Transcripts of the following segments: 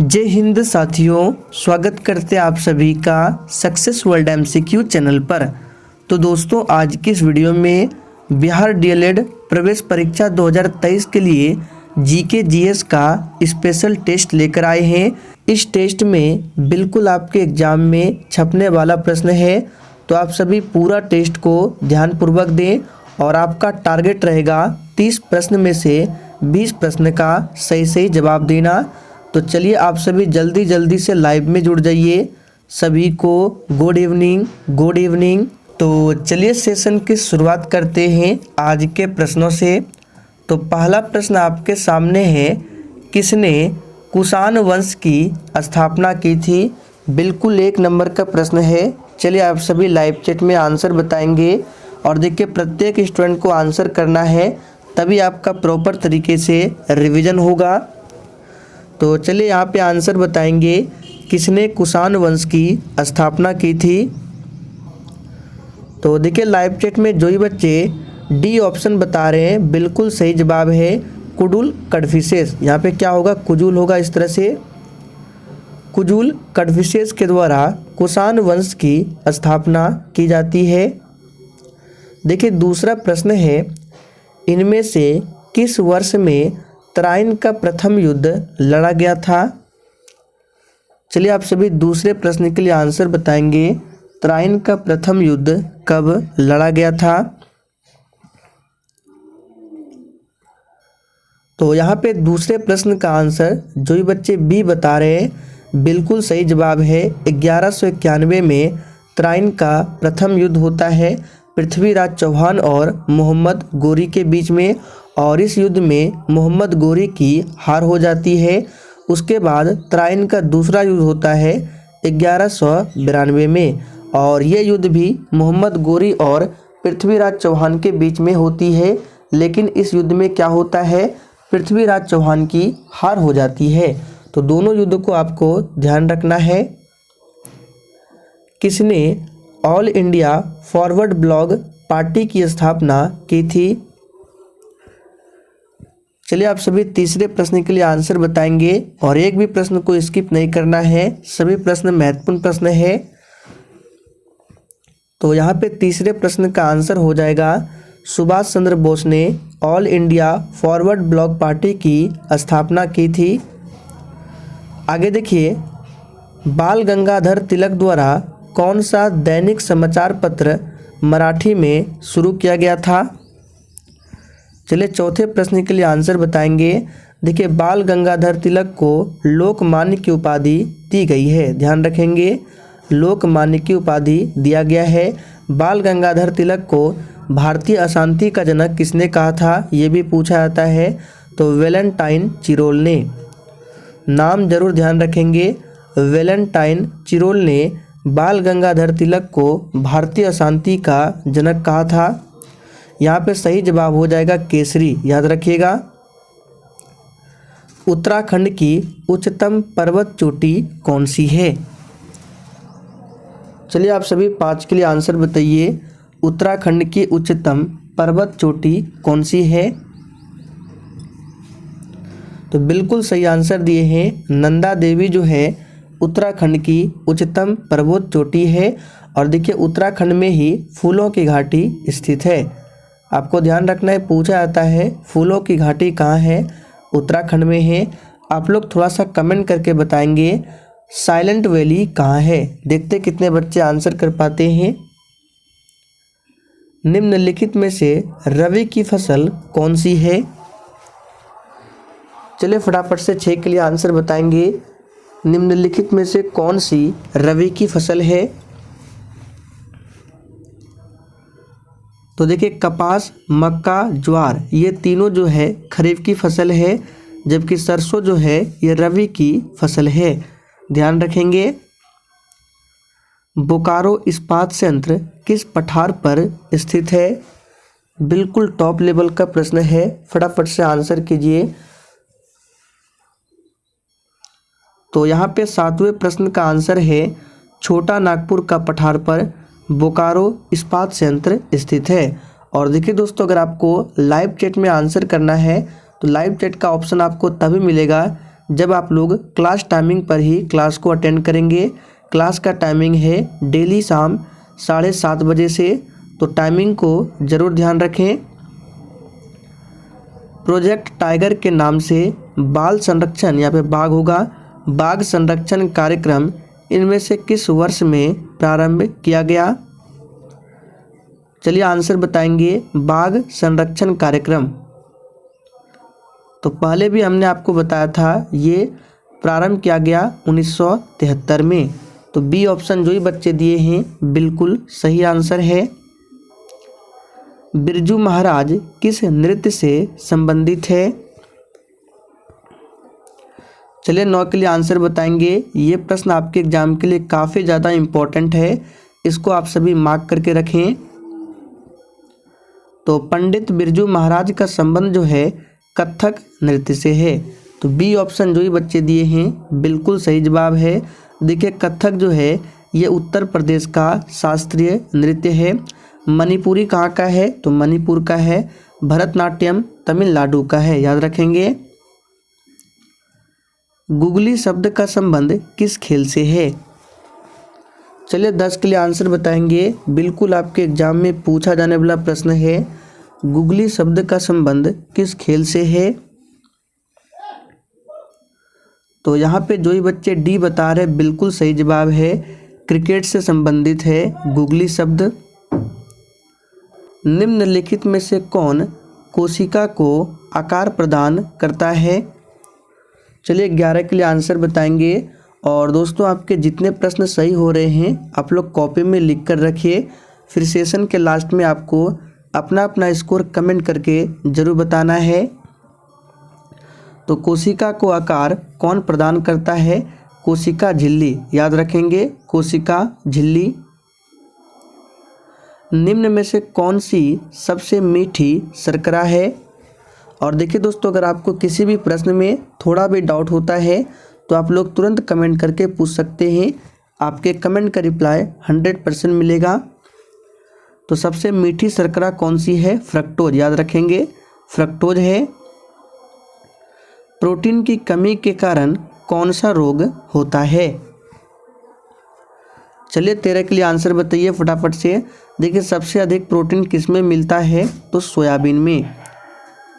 जय हिंद साथियों, स्वागत करते हैं आप सभी का सक्सेस वर्ल्ड एमसीक्यू चैनल पर। तो दोस्तों, आज की इस वीडियो में बिहार डीएलएड प्रवेश परीक्षा 2023 के लिए जीके जीएस का स्पेशल टेस्ट लेकर आए हैं। इस टेस्ट में बिल्कुल आपके एग्जाम में छपने वाला प्रश्न है, तो आप सभी पूरा टेस्ट को ध्यानपूर्वक दें और आपका टारगेट रहेगा 30 प्रश्न में से 20 प्रश्न का सही जवाब देना। तो चलिए आप सभी जल्दी से लाइव में जुड़ जाइए। सभी को गुड इवनिंग। तो चलिए सेशन की शुरुआत करते हैं आज के प्रश्नों से। तो पहला प्रश्न आपके सामने है, किसने कुषाण वंश की स्थापना की थी? बिल्कुल 1 नंबर का प्रश्न है। चलिए आप सभी लाइव चैट में आंसर बताएंगे और देखिए प्रत्येक स्टूडेंट को आंसर करना है, तभी आपका प्रॉपर तरीके से रिवीजन होगा। तो चलिए यहाँ पे आंसर बताएंगे, किसने कुषाण वंश की स्थापना की थी? तो देखिए लाइव चैट में जो ही बच्चे डी ऑप्शन बता रहे हैं, बिल्कुल सही जवाब है कुडुल कड़फिसेस। यहाँ पे क्या होगा? कुजुल होगा। इस तरह से कुजुल कड़फिसेस के द्वारा कुषाण वंश की स्थापना की जाती है। देखिए दूसरा प्रश्न है, इनमें से किस वर्ष में तराइन का प्रथम युद्ध लड़ा गया था? चलिए आप सभी दूसरे प्रश्न के लिए आंसर बताएंगे, तराइन का प्रथम युद्ध कब लड़ा गया था? तो यहाँ पे दूसरे प्रश्न का आंसर जो ही बच्चे बी बता रहे हैं, बिल्कुल सही जवाब है 1191 में तराइन का प्रथम युद्ध होता है पृथ्वीराज चौहान और मोहम्मद गोरी के बीच में, और इस युद्ध में मोहम्मद गोरी की हार हो जाती है। उसके बाद तराइन का दूसरा युद्ध होता है 1192 में, और ये युद्ध भी मोहम्मद गोरी और पृथ्वीराज चौहान के बीच में होती है। लेकिन इस युद्ध में क्या होता है? पृथ्वीराज चौहान की हार हो जाती है। तो दोनों युद्ध को आपको ध्यान रखना है। किसने all India forward block party की स्थापना की थी? चलिए आप सभी तीसरे प्रश्न के लिए आंसर बताएंगे और एक भी प्रश्न को स्किप नहीं करना है, सभी प्रश्न महत्वपूर्ण प्रश्न है। तो यहाँ पे तीसरे प्रश्न का आंसर हो जाएगा, सुभाष चंद्र बोस ने all India forward block party की स्थापना की थी। आगे देखिए, बाल गंगाधर तिलक द्वारा कौन सा दैनिक समाचार पत्र मराठी में शुरू किया गया था? चलिए चौथे प्रश्न के लिए आंसर बताएंगे। देखिए बाल गंगाधर तिलक को लोकमान्य की उपाधि दी गई है, ध्यान रखेंगे, लोकमान्य की उपाधि दिया गया है। बाल गंगाधर तिलक को भारतीय अशांति का जनक किसने कहा था? ये भी पूछा जाता है। तो वैलेंटाइन चिरोल ने। नाम जरूर ध्यान रखेंगे, वैलेंटाइन चिरोल ने बाल गंगाधर तिलक को भारतीय अशांति का जनक कहा था। यहाँ पे सही जवाब हो जाएगा केसरी, याद रखिएगा। उत्तराखंड की उच्चतम पर्वत चोटी कौन सी है? चलिए आप सभी 5 के लिए आंसर बताइए, उत्तराखंड की उच्चतम पर्वत चोटी कौन सी है? तो बिल्कुल सही आंसर दिए हैं, नंदा देवी जो है उत्तराखंड की उच्चतम पर्वत चोटी है। और देखिए उत्तराखंड में ही फूलों की घाटी स्थित है। आपको ध्यान रखना है, पूछा जाता है फूलों की घाटी कहाँ है? उत्तराखंड में है। आप लोग थोड़ा सा कमेंट करके बताएंगे साइलेंट वैली कहाँ है। देखते कितने बच्चे आंसर कर पाते हैं। निम्नलिखित में से रबी की फसल कौन सी है? चलिए फटाफट से 6 के लिए आंसर बताएंगे, निम्नलिखित में से कौन सी रबी की फसल है? तो देखिए कपास, मक्का, ज्वार, ये तीनों जो है खरीफ की फसल है, जबकि सरसों जो है ये रबी की फसल है, ध्यान रखेंगे। बोकारो इस्पात संयंत्र किस पठार पर स्थित है? बिल्कुल टॉप लेवल का प्रश्न है, फटाफट से आंसर कीजिए। तो यहाँ पे 7वें प्रश्न का आंसर है, छोटा नागपुर का पठार पर बोकारो इस्पात संयंत्र स्थित है। और देखिए दोस्तों, अगर आपको लाइव चैट में आंसर करना है तो लाइव चैट का ऑप्शन आपको तभी मिलेगा जब आप लोग क्लास टाइमिंग पर ही क्लास को अटेंड करेंगे। क्लास का टाइमिंग है डेली शाम 7:30 बजे से, तो टाइमिंग को ज़रूर ध्यान रखें। प्रोजेक्ट टाइगर के नाम से बाल संरक्षण, यहाँ पे बाघ होगा, बाघ संरक्षण कार्यक्रम इनमें से किस वर्ष में प्रारंभ किया गया? चलिए आंसर बताएंगे, बाघ संरक्षण कार्यक्रम। तो पहले भी हमने आपको बताया था, ये प्रारंभ किया गया 1973 में। तो बी ऑप्शन जो ही बच्चे दिए हैं बिल्कुल सही आंसर है। बिरजू महाराज किस नृत्य से संबंधित है? चलिए 9 के लिए आंसर बताएंगे। ये प्रश्न आपके एग्जाम के लिए काफ़ी ज़्यादा इम्पोर्टेंट है, इसको आप सभी मार्क करके रखें। तो पंडित बिरजू महाराज का संबंध जो है कथक नृत्य से है। तो बी ऑप्शन जो ही बच्चे दिए हैं बिल्कुल सही जवाब है। देखिए कथक जो है ये उत्तर प्रदेश का शास्त्रीय नृत्य है। मणिपुरी कहाँ का है? तो मणिपुर का है। भरतनाट्यम तमिलनाडु का है, याद रखेंगे। गुगली शब्द का संबंध किस खेल से है? चलिए 10 के लिए आंसर बताएंगे। बिल्कुल आपके एग्जाम में पूछा जाने वाला प्रश्न है, गुगली शब्द का संबंध किस खेल से है? तो यहाँ पे जो ही बच्चे डी बता रहे बिल्कुल सही जवाब है, क्रिकेट से संबंधित है गुगली शब्द। निम्नलिखित में से कौन कोशिका को आकार प्रदान करता है? चलिए 11 के लिए आंसर बताएंगे। और दोस्तों आपके जितने प्रश्न सही हो रहे हैं आप लोग कॉपी में लिख कर रखिए, फिर सेशन के लास्ट में आपको अपना अपना स्कोर कमेंट करके ज़रूर बताना है। तो कोशिका को आकार कौन प्रदान करता है? कोशिका झिल्ली, याद रखेंगे, कोशिका झिल्ली। निम्न में से कौन सी सबसे मीठी शर्करा है? और देखिए दोस्तों, अगर आपको किसी भी प्रश्न में थोड़ा भी डाउट होता है तो आप लोग तुरंत कमेंट करके पूछ सकते हैं, आपके कमेंट का रिप्लाई 100% मिलेगा। तो सबसे मीठी शर्करा कौन सी है? फ्रक्टोज, याद रखेंगे, फ्रक्टोज है। प्रोटीन की कमी के कारण कौन सा रोग होता है? चलिए 13 के लिए आंसर बताइए फटाफट से। देखिए सबसे अधिक प्रोटीन किस में मिलता है? तो सोयाबीन में।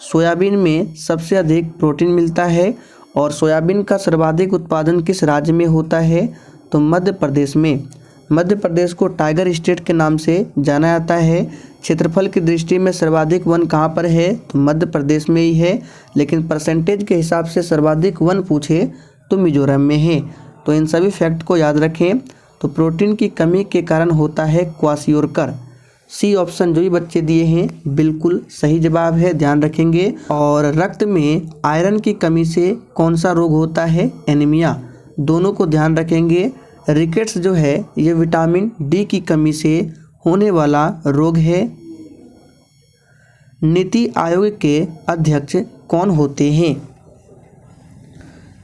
सोयाबीन में सबसे अधिक प्रोटीन मिलता है। और सोयाबीन का सर्वाधिक उत्पादन किस राज्य में होता है? तो मध्य प्रदेश में। मध्य प्रदेश को टाइगर स्टेट के नाम से जाना जाता है। क्षेत्रफल की दृष्टि में सर्वाधिक वन कहाँ पर है? तो मध्य प्रदेश में ही है। लेकिन परसेंटेज के हिसाब से सर्वाधिक वन पूछे तो मिजोरम में है। तो इन सभी फैक्ट को याद रखें। तो प्रोटीन की कमी के कारण होता है क्वाशियोरकर। सी ऑप्शन जो ही बच्चे दिए हैं बिल्कुल सही जवाब है, ध्यान रखेंगे। और रक्त में आयरन की कमी से कौन सा रोग होता है? एनीमिया। दोनों को ध्यान रखेंगे। रिकेट्स जो है ये विटामिन डी की कमी से होने वाला रोग है। नीति आयोग के अध्यक्ष कौन होते हैं?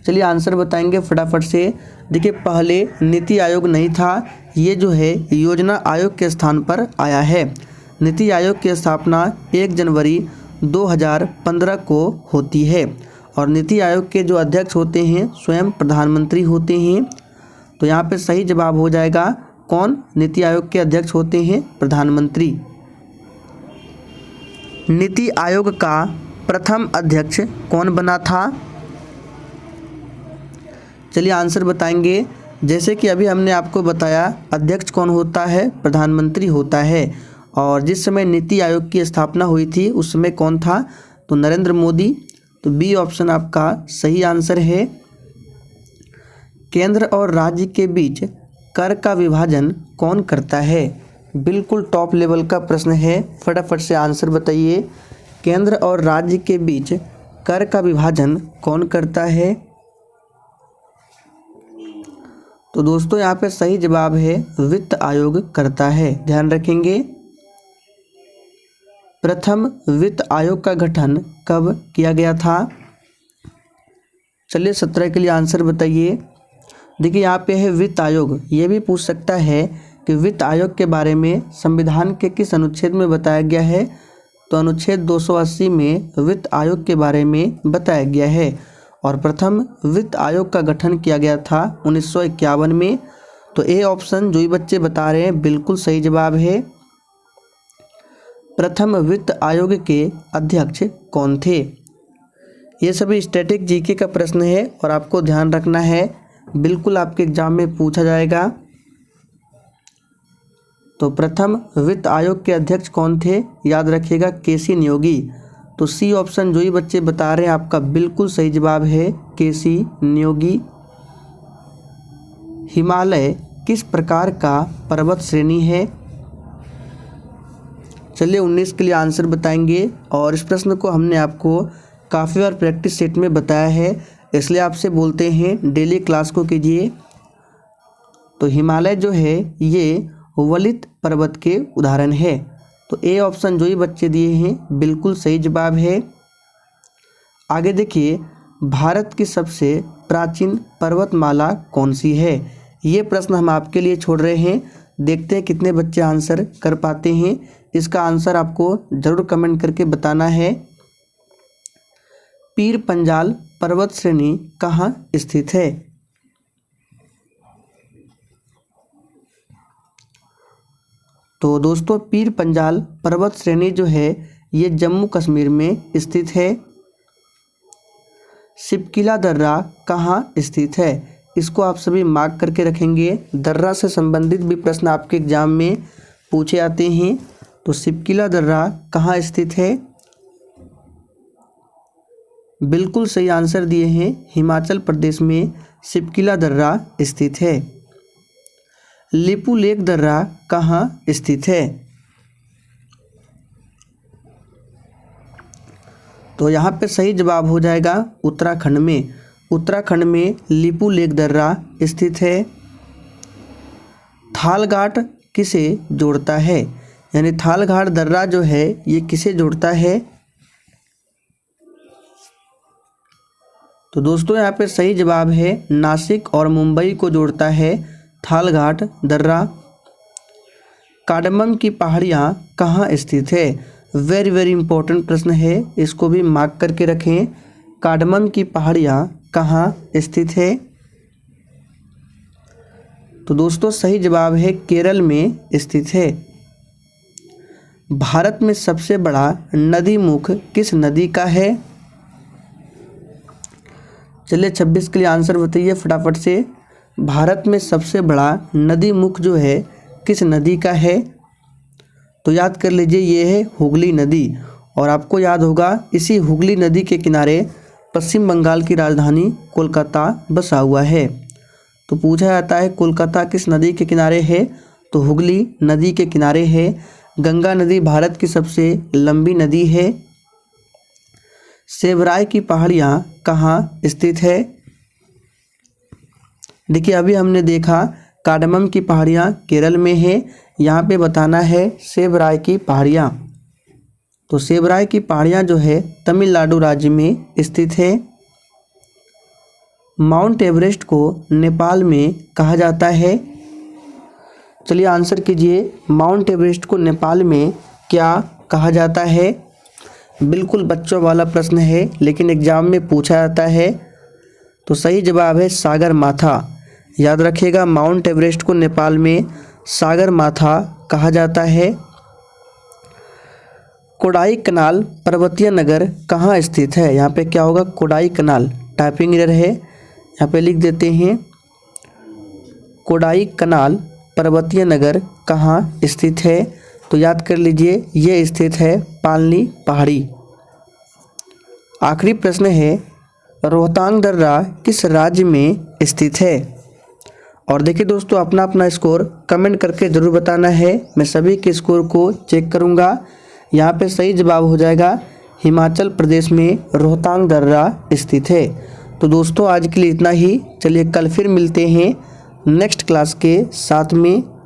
चलिए आंसर बताएंगे फटाफट से। देखिए पहले नीति आयोग नहीं था, ये जो है योजना आयोग के स्थान पर आया है। नीति आयोग की स्थापना 1 जनवरी 2015 को होती है। और नीति आयोग के जो अध्यक्ष होते हैं स्वयं प्रधानमंत्री होते हैं। तो यहाँ पे सही जवाब हो जाएगा, कौन नीति आयोग के अध्यक्ष होते हैं? प्रधानमंत्री। नीति आयोग का प्रथम अध्यक्ष कौन बना था? चलिए आंसर बताएंगे। जैसे कि अभी हमने आपको बताया अध्यक्ष कौन होता है? प्रधानमंत्री होता है। और जिस समय नीति आयोग की स्थापना हुई थी उस समय कौन था? तो नरेंद्र मोदी। तो बी ऑप्शन आपका सही आंसर है। केंद्र और राज्य के बीच कर का विभाजन कौन करता है? बिल्कुल टॉप लेवल का प्रश्न है, फटाफट से आंसर बताइए। केंद्र और राज्य के बीच कर का विभाजन कौन करता है? तो दोस्तों यहाँ पे सही जवाब है वित्त आयोग करता है, ध्यान रखेंगे। प्रथम वित्त आयोग का गठन कब किया गया था? चलिए 17 के लिए आंसर बताइए। देखिए यहाँ पे है वित्त आयोग। ये भी पूछ सकता है कि वित्त आयोग के बारे में संविधान के किस अनुच्छेद में बताया गया है? तो अनुच्छेद 280 में वित्त आयोग के बारे में बताया गया है। और प्रथम वित्त आयोग का गठन किया गया था 1951 में। तो ए ऑप्शन जो ये बच्चे बता रहे हैं बिल्कुल सही जवाब है। प्रथम वित्त आयोग के अध्यक्ष कौन थे? ये सभी स्टैटिक जीके का प्रश्न है और आपको ध्यान रखना है, बिल्कुल आपके एग्जाम में पूछा जाएगा। तो प्रथम वित्त आयोग के अध्यक्ष कौन थे? याद रखिएगा केसी नियोगी। तो सी ऑप्शन जो ये बच्चे बता रहे हैं आपका बिल्कुल सही जवाब है केसी नियोगी। हिमालय किस प्रकार का पर्वत श्रेणी है? चलिए 19 के लिए आंसर बताएंगे और इस प्रश्न को हमने आपको काफ़ी बार प्रैक्टिस सेट में बताया है, इसलिए आपसे बोलते हैं डेली क्लास को कीजिए। तो हिमालय जो है ये वलित पर्वत के उदाहरण है। तो ए ऑप्शन जो ये बच्चे दिए हैं बिल्कुल सही जवाब है। आगे देखिए, भारत की सबसे प्राचीन पर्वतमाला कौन सी है? ये प्रश्न हम आपके लिए छोड़ रहे हैं, देखते हैं कितने बच्चे आंसर कर पाते हैं। इसका आंसर आपको ज़रूर कमेंट करके बताना है। पीर पंजाल पर्वत श्रेणी कहाँ स्थित है? तो दोस्तों पीर पंजाल पर्वत श्रेणी जो है ये जम्मू कश्मीर में स्थित है। शिपकिला दर्रा कहाँ स्थित है? इसको आप सभी मार्क करके रखेंगे, दर्रा से संबंधित भी प्रश्न आपके एग्जाम में पूछे आते हैं। तो शिपकिला दर्रा कहाँ स्थित है? बिल्कुल सही आंसर दिए हैं, हिमाचल प्रदेश में शिपकिला दर्रा स्थित है। लिपू लेक दर्रा कहाँ स्थित है? तो यहाँ पे सही जवाब हो जाएगा उत्तराखंड में। उत्तराखंड में लिपू लेक दर्रा स्थित है। थालघाट किसे जोड़ता है? यानी थालघाट दर्रा जो है ये किसे जोड़ता है? तो दोस्तों यहाँ पे सही जवाब है नासिक और मुंबई को जोड़ता है थालघाट दर्रा। कार्डमम की पहाड़ियाँ कहाँ स्थित है? वेरी वेरी इंपॉर्टेंट प्रश्न है, इसको भी मार्क करके रखें। कार्डमम की पहाड़ियाँ कहाँ स्थित है? तो दोस्तों सही जवाब है केरल में स्थित है। भारत में सबसे बड़ा नदी मुख किस नदी का है? चलिए 26 के लिए आंसर बताइए फटाफट से। भारत में सबसे बड़ा नदी मुख जो है किस नदी का है? तो याद कर लीजिए ये है हुगली नदी। और आपको याद होगा इसी हुगली नदी के किनारे पश्चिम बंगाल की राजधानी कोलकाता बसा हुआ है। तो पूछा जाता है कोलकाता किस नदी के किनारे है? तो हुगली नदी के किनारे है। गंगा नदी भारत की सबसे लंबी नदी है। सेवराय की पहाड़ियाँ कहाँ स्थित है? देखिए अभी हमने देखा कार्डमम की पहाड़ियाँ केरल में है, यहाँ पे बताना है सेवराय की पहाड़ियाँ। तो सेवराय की पहाड़ियाँ जो है तमिलनाडु राज्य में स्थित है। माउंट एवरेस्ट को नेपाल में कहा जाता है। चलिए आंसर कीजिए, माउंट एवरेस्ट को नेपाल में क्या कहा जाता है? बिल्कुल बच्चों वाला प्रश्न है लेकिन एग्जाम में पूछा जाता है। तो सही जवाब है सागर माथा। याद रखिएगा माउंट एवरेस्ट को नेपाल में सागर माथा कहा जाता है। कोडाई कनाल पर्वतीय नगर कहाँ स्थित है? यहाँ पे क्या होगा? कोडाई कनाल, टाइपिंग एरर है, यहाँ पे लिख देते हैं कोडाई कनाल पर्वतीय नगर कहाँ स्थित है? तो याद कर लीजिए ये स्थित है पालनी पहाड़ी। आखिरी प्रश्न है रोहतांग दर्रा किस राज्य में स्थित है? और देखिए दोस्तों अपना अपना स्कोर कमेंट करके ज़रूर बताना है, मैं सभी के स्कोर को चेक करूंगा। यहाँ पे सही जवाब हो जाएगा हिमाचल प्रदेश में रोहतांग दर्रा स्थित है। तो दोस्तों आज के लिए इतना ही, चलिए कल फिर मिलते हैं नेक्स्ट क्लास के साथ में।